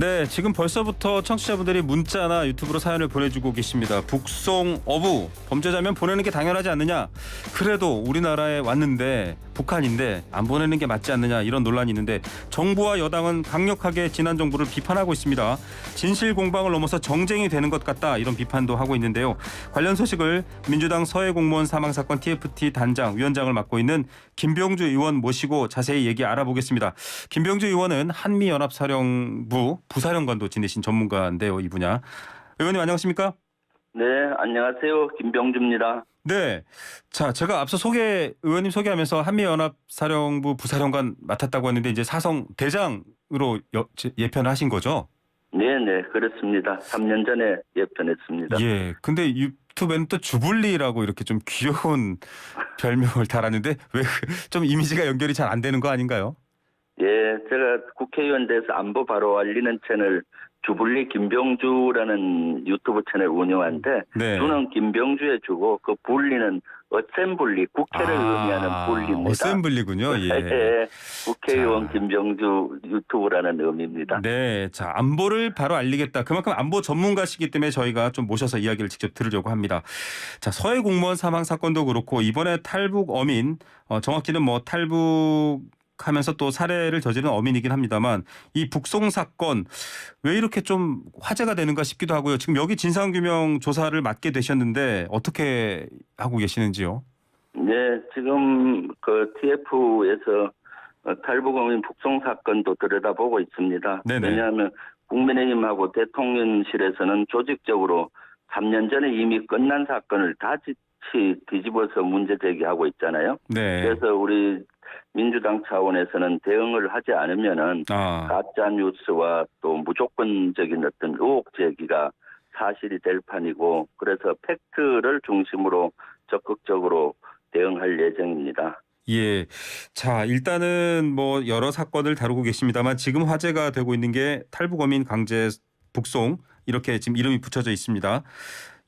네, 지금 벌써부터 청취자분들이 문자나 유튜브로 사연을 보내주고 계십니다. 북송 어부, 범죄자면 보내는 게 당연하지 않느냐. 그래도 우리나라에 왔는데 북한인데 안 보내는 게 맞지 않느냐 이런 논란이 있는데 정부와 여당은 강력하게 지난 정부를 비판하고 있습니다. 진실 공방을 넘어서 정쟁이 되는 것 같다 이런 비판도 하고 있는데요. 관련 소식을 민주당 서해공무원 사망사건 TFT 단장 위원장을 맡고 있는 김병주 의원 모시고 자세히 얘기 알아보겠습니다. 김병주 의원은 한미연합사령부 부사령관도 지내신 전문가인데요. 이 분야. 의원님 안녕하십니까? 네, 안녕하세요. 김병주입니다. 네. 자, 제가 앞서 의원님 소개하면서 한미연합사령부 부사령관 맡았다고 했는데 이제 사성 대장으로 예편을 하신 거죠? 네, 그렇습니다. 3년 전에 예편했습니다. 예. 근데 유튜브에는 또 주불리라고 이렇게 좀 귀여운 별명을 달았는데 왜 좀 이미지가 연결이 잘 안 되는 거 아닌가요? 예, 제가 국회의원 돼서 안보 바로 알리는 채널 주불리 김병주라는 유튜브 채널 운영하는데 네. 주는 김병주의 주고 그 불리는 어셈블리 국회를 의미하는 불리입니다. 어셈블리군요. 예. 예, 국회의원 자. 김병주 유튜브라는 의미입니다. 네, 자 안보를 바로 알리겠다. 그만큼 안보 전문가시기 때문에 저희가 좀 모셔서 이야기를 직접 들으려고 합니다. 자, 서해 공무원 사망 사건도 그렇고 이번에 탈북 어민, 정확히는 뭐 탈북하면서 또 살해를 저지른 어민이긴 합니다만 이 북송 사건 왜 이렇게 좀 화제가 되는가 싶기도 하고요. 지금 여기 진상규명 조사를 맡게 되셨는데 어떻게 하고 계시는지요? 네, 지금 그 TF에서 탈북어민 북송 사건도 들여다보고 있습니다. 네네. 왜냐하면 국민의힘하고 대통령실에서는 조직적으로 3년 전에 이미 끝난 사건을 다시 뒤집어서 문제 제기하고 있잖아요. 네. 그래서 우리 민주당 차원에서는 대응을 하지 않으면은 가짜 뉴스와 또 무조건적인 어떤 의혹 제기가 사실이 될 판이고, 그래서 팩트를 중심으로 적극적으로 대응할 예정입니다. 예. 자, 일단은 뭐 여러 사건을 다루고 계십니다만 지금 화제가 되고 있는 게 탈북어민 강제 북송 이렇게 지금 이름이 붙여져 있습니다.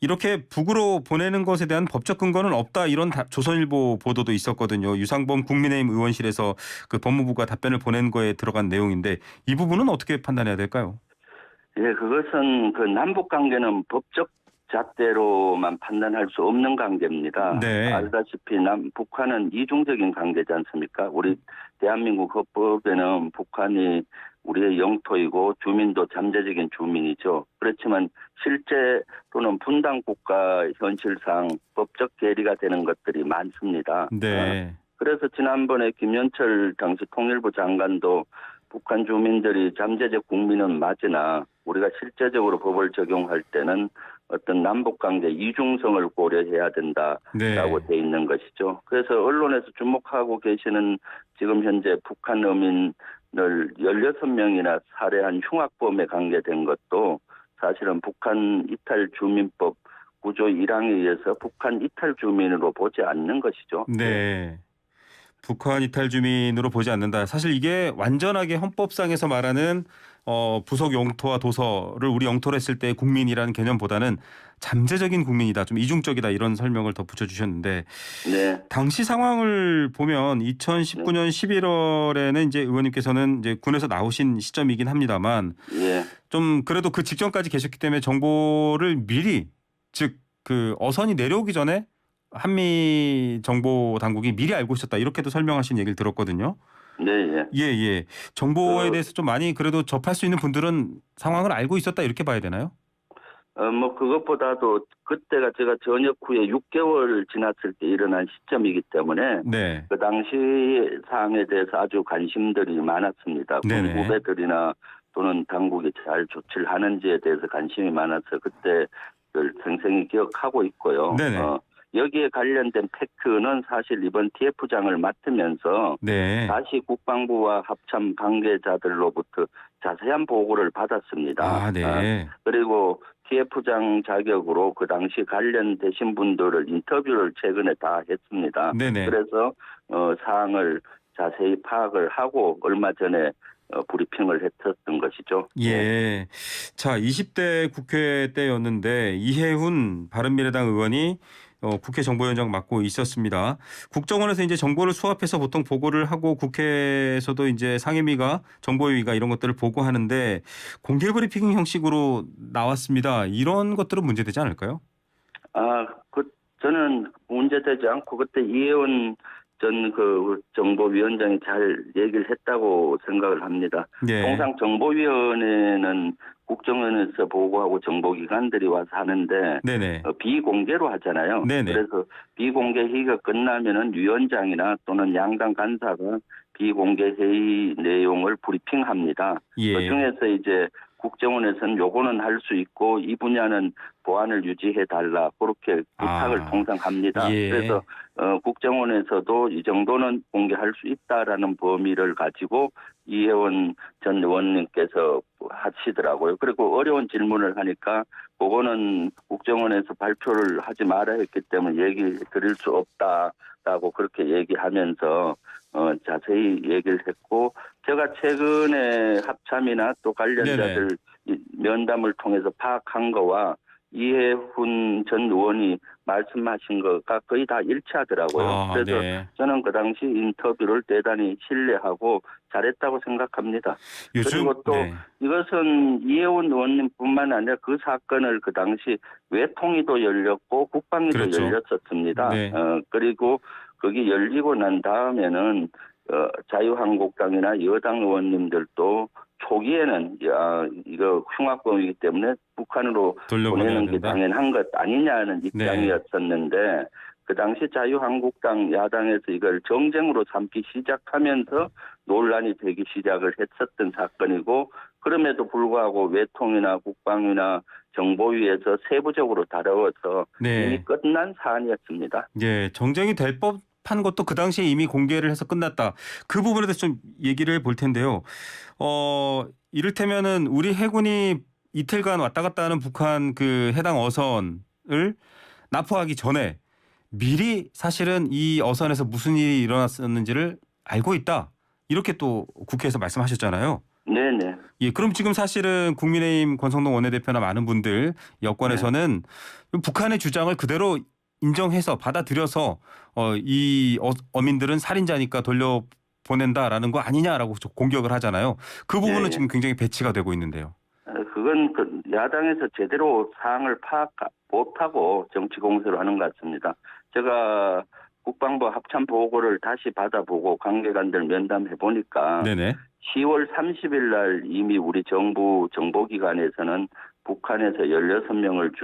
이렇게 북으로 보내는 것에 대한 법적 근거는 없다 이런 조선일보 보도도 있었거든요. 유상범 국민의힘 의원실에서 그 법무부가 답변을 보낸 거에 들어간 내용인데 이 부분은 어떻게 판단해야 될까요? 예, 그것은 그 남북 관계는 법적 잣대로만 판단할 수 없는 관계입니다. 네. 알다시피 북한은 이중적인 관계지 않습니까? 우리 대한민국 헌법에는 북한이 우리의 영토이고 주민도 잠재적인 주민이죠. 그렇지만 실제로는 분단 국가 현실상 법적 괴리가 되는 것들이 많습니다. 네. 그래서 지난번에 김현철 당시 통일부 장관도 북한 주민들이 잠재적 국민은 맞으나 우리가 실제적으로 법을 적용할 때는 어떤 남북관계 이중성을 고려해야 된다라고 네. 돼 있는 것이죠. 그래서 언론에서 주목하고 계시는 지금 현재 북한 어민을 16명이나 살해한 흉악범에 관계된 것도 사실은 북한 이탈 주민법 구조 1항에 의해서 북한 이탈 주민으로 보지 않는 것이죠. 네. 북한 이탈 주민으로 보지 않는다. 사실 이게 완전하게 헌법상에서 말하는 부속 영토와 도서를 우리 영토로 했을 때 국민이라는 개념보다는 잠재적인 국민이다. 좀 이중적이다. 이런 설명을 덧붙여 주셨는데 네. 당시 상황을 보면 2019년 11월에는 이제 의원님께서는 이제 군에서 나오신 시점이긴 합니다만 예. 좀 그래도 그 직전까지 계셨기 때문에 정보를 미리 즉 그 어선이 내려오기 전에 한미 정보 당국이 미리 알고 있었다 이렇게도 설명하신 얘기를 들었거든요. 네. 예. 정보에 대해서 좀 많이 그래도 접할 수 있는 분들은 상황을 알고 있었다 이렇게 봐야 되나요? 뭐 그것보다도 그때가 제가 전역 후에 6개월 지났을 때 일어난 시점이기 때문에 네. 그 당시 사항에 대해서 아주 관심들이 많았습니다. 군 네네. 후배들이나 또는 당국이 잘 조치를 하는지에 대해서 관심이 많아서 그때를 생생히 기억하고 있고요. 네네. 여기에 관련된 팩트는 사실 이번 TF장을 맡으면서 네. 다시 국방부와 합참 관계자들로부터 자세한 보고를 받았습니다. 네. 그리고 TF장 자격으로 그 당시 관련되신 분들을 인터뷰를 최근에 다 했습니다. 네네. 그래서 사항을 자세히 파악을 하고 얼마 전에 브리핑을 했었던 것이죠. 예. 자, 20대 국회 때였는데 이해훈 바른미래당 의원이 국회 정보위원장 맡고 있었습니다. 국정원에서 이제 정보를 수합해서 보통 보고를 하고 국회에서도 이제 상임위가 정보위가 이런 것들을 보고하는데 공개 브리핑 형식으로 나왔습니다. 이런 것들은 문제되지 않을까요? 저는 문제되지 않고 그때 이혜원 전 그 정보위원장이 잘 얘기를 했다고 생각을 합니다. 네. 통상 정보위원회는 국정원에서 보고하고 정보기관들이 와서 하는데 네네. 비공개로 하잖아요. 네네. 그래서 비공개 회의가 끝나면은 위원장이나 또는 양당 간사가 비공개 회의 내용을 브리핑합니다. 예. 그중에서 이제 국정원에서는 요거는 할 수 있고 이 분야는 보안을 유지해 달라 그렇게 부탁을 통상 합니다. 예. 그래서 국정원에서도 이 정도는 공개할 수 있다라는 범위를 가지고 이혜원 전 의원님께서 하시더라고요. 그리고 어려운 질문을 하니까 그거는 국정원에서 발표를 하지 말아야 했기 때문에 얘기 드릴 수 없다라고 그렇게 얘기하면서 자세히 얘기를 했고 제가 최근에 합참이나 또 관련자들 면담을 통해서 파악한 거와 이해훈 전 의원이 말씀하신 거가 거의 다 일치하더라고요. 그래서 네. 저는 그 당시 인터뷰를 대단히 신뢰하고 잘했다고 생각합니다. 요즘 그리고 또 네. 이것은 이혜훈 의원님뿐만 아니라 그 사건을 그 당시 외통위도 열렸고 국방위도 그렇죠. 열렸었습니다. 네. 그리고 거기 열리고 난 다음에는 자유한국당이나 여당 의원님들도 초기에는 이거 흉악범이기 때문에 북한으로 보내는 게 된다. 당연한 것 아니냐는 입장이었었는데 그 당시 자유한국당 야당에서 이걸 정쟁으로 삼기 시작하면서 논란이 되기 시작을 했었던 사건이고 그럼에도 불구하고 외통이나 국방위나 정보위에서 세부적으로 다뤄서 이미 끝난 사안이었습니다. 예, 정쟁이 될 법한 것도 그 당시에 이미 공개를 해서 끝났다. 그 부분에 대해서 좀 얘기를 해볼 텐데요. 이를테면은 우리 해군이 이틀간 왔다 갔다 하는 북한 그 해당 어선을 납포하기 전에 미리 사실은 이 어선에서 무슨 일이 일어났었는지를 알고 있다. 이렇게 또 국회에서 말씀하셨잖아요. 네네. 예, 그럼 지금 사실은 국민의힘 권성동 원내대표나 많은 분들 여권에서는 북한의 주장을 그대로 인정해서 받아들여서 이 어민들은 살인자니까 돌려보낸다라는 거 아니냐라고 공격을 하잖아요. 그 부분은 지금 굉장히 배치가 되고 있는데요. 그건 야당에서 제대로 사항을 파악 못하고 정치 공세를 하는 것 같습니다. 제가 국방부 합참 보고를 다시 받아보고 관계관들 면담해 보니까 10월 30일 날 이미 우리 정부 정보기관에서는 북한에서 16명을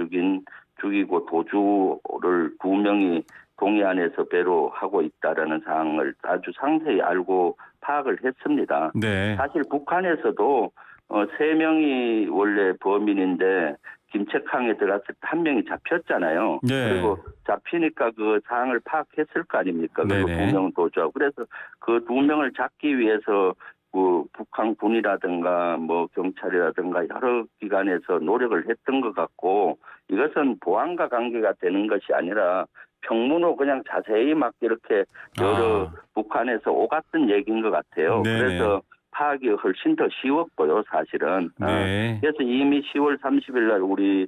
죽이고 도주를 2명이 동해안에서 배로 하고 있다라는 사항을 아주 상세히 알고 파악을 했습니다. 사실 북한에서도 3명이 원래 범인인데 김책항에 들어갔을 때 1명이 잡혔잖아요. 그리고 잡히니까 그 사항을 파악했을 거 아닙니까? 그리고 2명 도주하고. 그래서 그 2명을 잡기 위해서 그 북한 군이라든가 뭐 경찰이라든가 여러 기관에서 노력을 했던 것 같고 이것은 보안과 관계가 되는 것이 아니라 평문으로 그냥 자세히 막 이렇게 여러 북한에서 오갔던 얘기인 것 같아요. 그래서 파악이 훨씬 더 쉬웠고요, 사실은. 그래서 이미 10월 30일 날 우리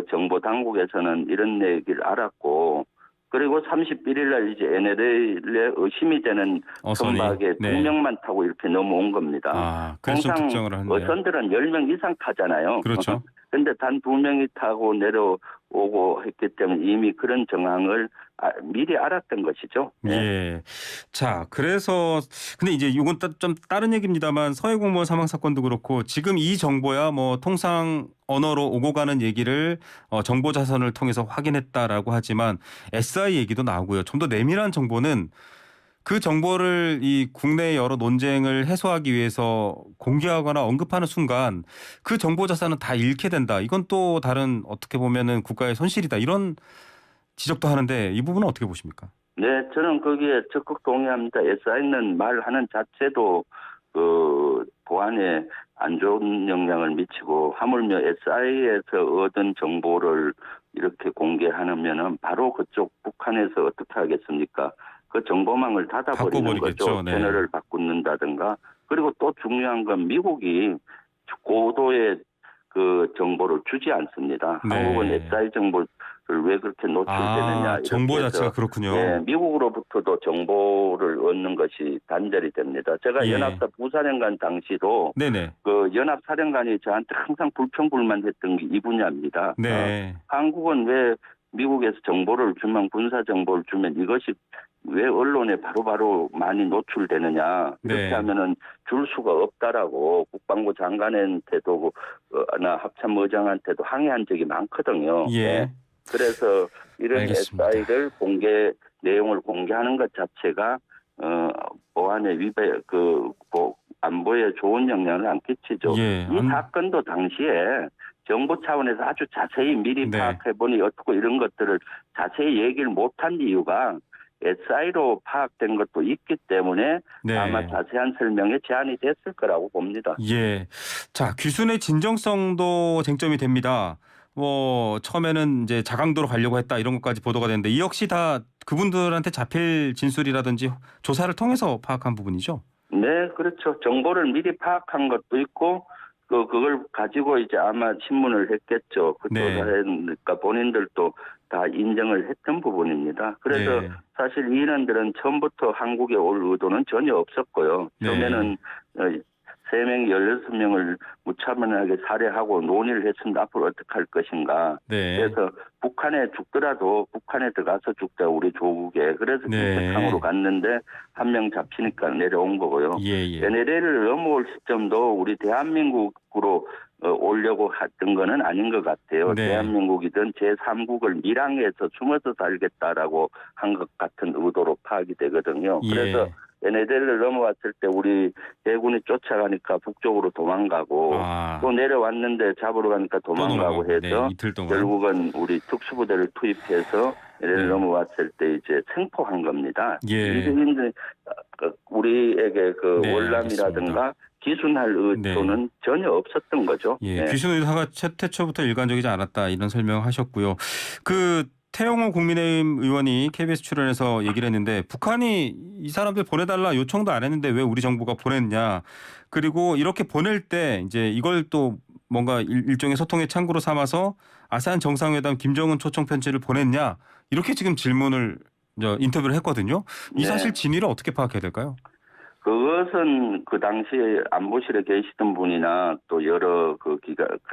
정보 당국에서는 이런 얘기를 알았고 그리고 31일 날 이제 NLL에 의심이 되는 선박에 2명만 타고 이렇게 넘어온 겁니다. 통상 어선들은 10명 이상 타잖아요. 그렇죠. 그런데 단 2명이 타고 내려오고 했기 때문에 이미 그런 정황을 미리 알았던 것이죠. 예. 자, 그래서 근데 이제 이건 좀 다른 얘기입니다만 서해 공무원 사망 사건도 그렇고 지금 이 정보야 뭐 통상 언어로 오고 가는 얘기를 정보 자선을 통해서 확인했다라고 하지만 SI 얘기도 나오고요. 좀 더 내밀한 정보는 그 정보를 이 국내 여러 논쟁을 해소하기 위해서 공개하거나 언급하는 순간 그 정보 자산은 다 잃게 된다. 이건 또 다른 어떻게 보면은 국가의 손실이다. 이런 지적도 하는데 이 부분은 어떻게 보십니까? 네, 저는 거기에 적극 동의합니다. SI는 말하는 자체도 그 보안에 안 좋은 영향을 미치고 하물며 SI에서 얻은 정보를 이렇게 공개하면은 바로 그쪽 북한에서 어떻게 하겠습니까? 그 정보망을 닫아버리는 거죠. 채널을 바꾼다든가. 그리고 또 중요한 건 미국이 고도의 그 정보를 주지 않습니다. 한국은 SI 정보 왜 그렇게 노출되느냐. 정보 이렇게 자체가 해서 그렇군요. 예, 미국으로부터도 정보를 얻는 것이 단절이 됩니다. 제가 예. 연합사 부사령관 당시도 네네. 그 연합사령관이 저한테 항상 불평불만했던 게 이 분야입니다. 네. 한국은 왜 미국에서 정보를 주면 군사 정보를 주면 이것이 왜 언론에 바로바로 많이 노출되느냐 이렇게 네. 하면은 줄 수가 없다라고 국방부 장관한테도 나 합참의장한테도 항의한 적이 많거든요. 예. 네. 그래서 이런 알겠습니다. SI를 내용을 공개하는 것 자체가 보안의 안보에 좋은 영향을 안 끼치죠. 예. 이 사건도 당시에 정부 차원에서 아주 자세히 미리 네. 파악해보니 어떻고 이런 것들을 자세히 얘기를 못한 이유가 SI로 파악된 것도 있기 때문에 네. 아마 자세한 설명에 제한이 됐을 거라고 봅니다. 예. 자, 귀순의 진정성도 쟁점이 됩니다. 처음에는 이제 자강도로 가려고 했다 이런 것까지 보도가 됐는데 이 역시 다 그분들한테 잡힐 진술이라든지 조사를 통해서 파악한 부분이죠. 네, 그렇죠. 정보를 미리 파악한 것도 있고 그걸 가지고 이제 아마 신문을 했겠죠. 그 네. 조사니까 본인들도 다 인정을 했던 부분입니다. 그래서 네. 사실 이 인원들은 처음부터 한국에 올 의도는 전혀 없었고요. 네. 처음에는 3명, 16명을 무차별하게 살해하고 논의를 했습니다. 앞으로 어떻게 할 것인가. 네. 그래서 북한에 죽더라도 북한에 들어가서 죽자 우리 조국에. 그래서 네. 김태탕으로 갔는데 한 명 잡히니까 내려온 거고요. 예. NLL을 넘어올 시점도 우리 대한민국으로 오려고 했던 거는 아닌 것 같아요. 네. 대한민국이든 제3국을 밀항해서 숨어서 살겠다라고 한 것 같은 의도로 파악이 되거든요. 예. 그래서 NLL을 넘어왔을 때 우리 해군이 쫓아가니까 북쪽으로 도망가고 또 내려왔는데 잡으러 가니까 도망가고 해서 네, 이틀 동안. 결국은 우리 특수부대를 투입해서 NLL 넘어왔을 때 이제 생포한 겁니다. 예. 우리에게 네, 월남이라든가 기순할 의도는 전혀 없었던 거죠. 예, 네. 귀순 의사가 태초부터 일관적이지 않았다 이런 설명하셨고요. 태영호 국민의힘 의원이 KBS 출연해서 얘기를 했는데 북한이 이 사람들 보내달라 요청도 안 했는데 왜 우리 정부가 보냈냐. 그리고 이렇게 보낼 때 이제 이걸 또 뭔가 일종의 소통의 창구로 삼아서 아세안 정상회담 김정은 초청 편지를 보냈냐. 이렇게 지금 질문을 인터뷰를 했거든요. 이 사실 진위를 어떻게 파악해야 될까요? 그것은 그 당시에 안보실에 계시던 분이나 또 여러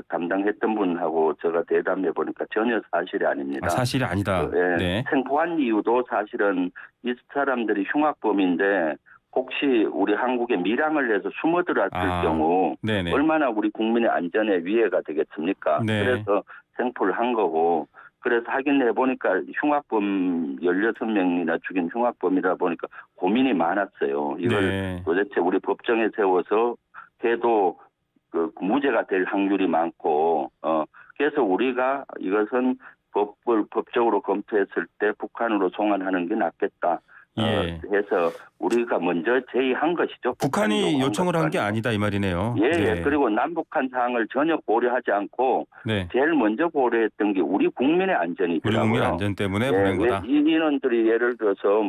담당했던 분하고 제가 대담해 보니까 전혀 사실이 아닙니다. 사실이 아니다. 네. 생포한 이유도 사실은 이 사람들이 흉악범인데 혹시 우리 한국에 밀항을 해서 숨어 들어왔을 경우 네네. 얼마나 우리 국민의 안전에 위해가 되겠습니까? 네. 그래서 생포를 한 거고 그래서 확인해 보니까 흉악범 16명이나 죽인 흉악범이다 보니까 고민이 많았어요. 이걸 도대체 우리 법정에 세워서 해도 무죄가 될 확률이 많고 그래서 우리가 이것은 법적으로 검토했을 때 북한으로 송환하는 게 낫겠다. 해서 우리가 먼저 제의한 것이죠. 북한이 요청을 한 게 아니다 이 말이네요. 예. 그리고 남북한 사항을 전혀 고려하지 않고 제일 먼저 고려했던 게 우리 국민의 안전이더라고요. 우리 국민 안전 때문에 보낸 거다. 이 인원들이 예를 들어서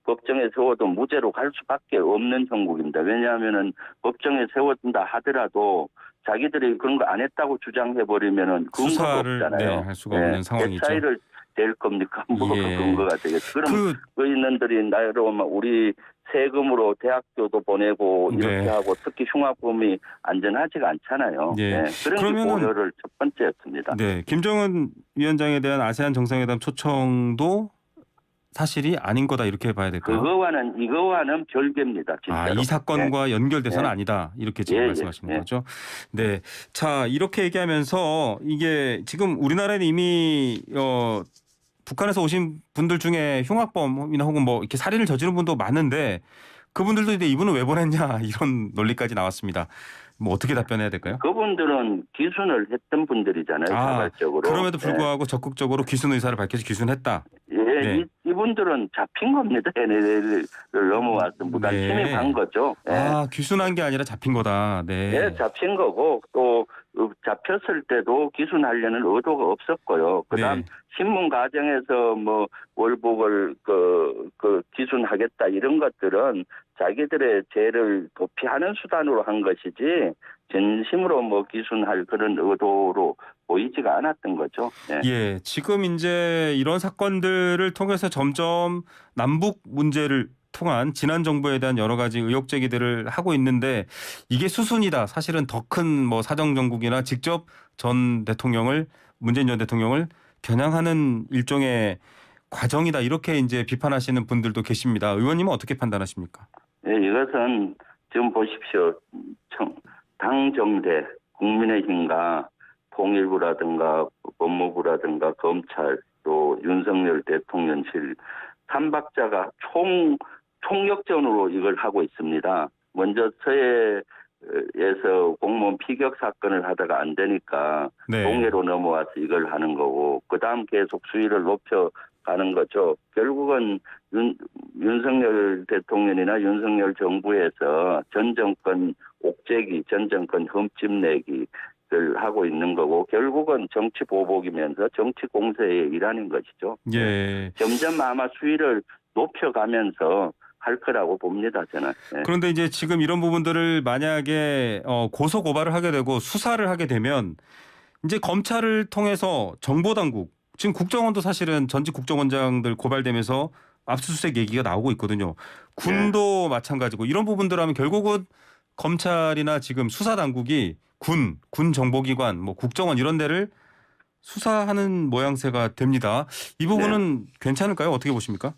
법정에 세워도 무죄로 갈 수밖에 없는 형국입니다. 왜냐하면은 법정에 세워둔다 하더라도 자기들이 그런 거 안 했다고 주장해버리면은 근거가 없잖아요. 할 수가 없는 상황이죠. 차이를 될 겁니까? 뭐가 근거가 되겠죠. 그럼 그 인원들이 나로 우리 세금으로 대학교도 보내고 이렇게 하고 특히 흉악범이 안전하지가 않잖아요. 그런 게 고려를 첫 번째였습니다. 김정은 위원장에 대한 아세안 정상회담 초청도 사실이 아닌 거다 이렇게 봐야 될까요? 이거와는 별개입니다. 진짜로. 이 사건과 연결돼서는 아니다 이렇게 지금 말씀하시는 거죠. 네. 자 이렇게 얘기하면서 이게 지금 우리나라는 이미 북한에서 오신 분들 중에 흉악범이나 혹은 이렇게 살인을 저지른 분도 많은데 그분들도 이제 이분은 왜 보냈냐 이런 논리까지 나왔습니다. 어떻게 답변해야 될까요? 그분들은 기순을 했던 분들이잖아요. 자발적으로. 그럼에도 불구하고 적극적으로 귀순 의사를 밝혀서 귀순했다. 이분들은 잡힌 겁니다. NLL을 넘어와서 무단 침입한 거죠. 귀순한 게 아니라 잡힌 거다. 잡힌 거고 또 잡혔을 때도 기순하려는 의도가 없었고요. 그다음 신문 과정에서 월북을 기순하겠다 이런 것들은 자기들의 죄를 도피하는 수단으로 한 것이지 진심으로 뭐 기순할 그런 의도로 보이지가 않았던 거죠. 예. 예, 지금 이제 이런 사건들을 통해서 점점 남북 문제를 통한 지난 정부에 대한 여러 가지 의혹 제기들을 하고 있는데 이게 수순이다. 사실은 더 큰 뭐 사정 정국이나 직접 전 대통령을 문재인 전 대통령을 겨냥하는 일종의 과정이다. 이렇게 이제 비판하시는 분들도 계십니다. 의원님은 어떻게 판단하십니까? 예, 이것은 지금 보십시오. 당정대 국민의힘과 통일부라든가 법무부라든가 검찰 또 윤석열 대통령실 3박자가 총력전으로 이걸 하고 있습니다. 먼저 서해에서 공무원 피격 사건을 하다가 안 되니까 네. 동해로 넘어와서 이걸 하는 거고 그다음 계속 수위를 높여가는 거죠. 결국은 윤석열 대통령이나 윤석열 정부에서 전 정권 옥죄기, 전 정권 흠집내기를 하고 있는 거고 결국은 정치 보복이면서 정치 공세의 일환인 것이죠. 예. 점점 아마 수위를 높여가면서 할 거라고 봅니다, 저는. 네. 그런데 이제 지금 이런 부분들을 만약에 고소 고발을 하게 되고 수사를 하게 되면 이제 검찰을 통해서 정보당국 지금 국정원도 사실은 전직 국정원장들 고발되면서 압수수색 얘기가 나오고 있거든요. 군도 마찬가지고 이런 부분들 하면 결국은 검찰이나 지금 수사당국이 군 정보기관, 뭐 국정원 이런 데를 수사하는 모양새가 됩니다. 이 부분은 괜찮을까요? 어떻게 보십니까?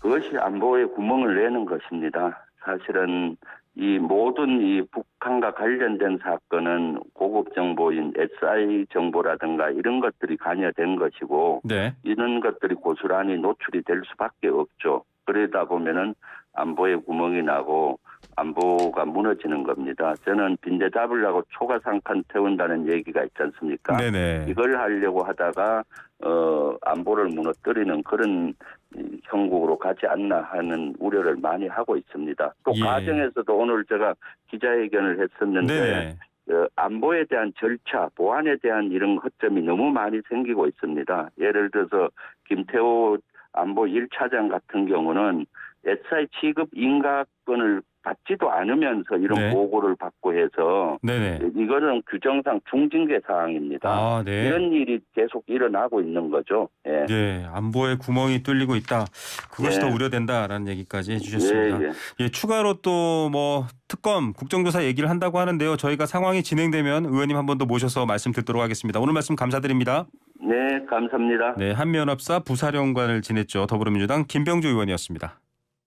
그것이 안보에 구멍을 내는 것입니다. 사실은 이 모든 이 북한과 관련된 사건은 고급 정보인 SI 정보라든가 이런 것들이 관여된 것이고 네. 이런 것들이 고스란히 노출이 될 수밖에 없죠. 그러다 보면은 안보에 구멍이 나고 안보가 무너지는 겁니다. 저는 빈대 잡으려고 초가상칸 태운다는 얘기가 있지 않습니까? 네네. 이걸 하려고 하다가 안보를 무너뜨리는 그런 형국으로 가지 않나 하는 우려를 많이 하고 있습니다. 또 예. 가정에서도 오늘 제가 기자회견을 했었는데 네. 안보에 대한 절차, 보안에 대한 이런 허점이 너무 많이 생기고 있습니다. 예를 들어서 김태호 안보 1차장 같은 경우는 SI 취급 인가권을 받지도 않으면서 이런 네. 보고를 받고 해서 네네. 이거는 규정상 중징계 사항입니다. 아, 네. 이런 일이 계속 일어나고 있는 거죠. 예. 네, 안보에 구멍이 뚫리고 있다. 그것이 더 우려된다라는 얘기까지 해주셨습니다. 예, 예. 예, 추가로 또 뭐 특검, 국정조사 얘기를 한다고 하는데요. 저희가 상황이 진행되면 의원님 한 번 더 모셔서 말씀 듣도록 하겠습니다. 오늘 말씀 감사드립니다. 네, 감사합니다. 네, 한미연합사 부사령관을 지냈죠. 더불어민주당 김병주 의원이었습니다.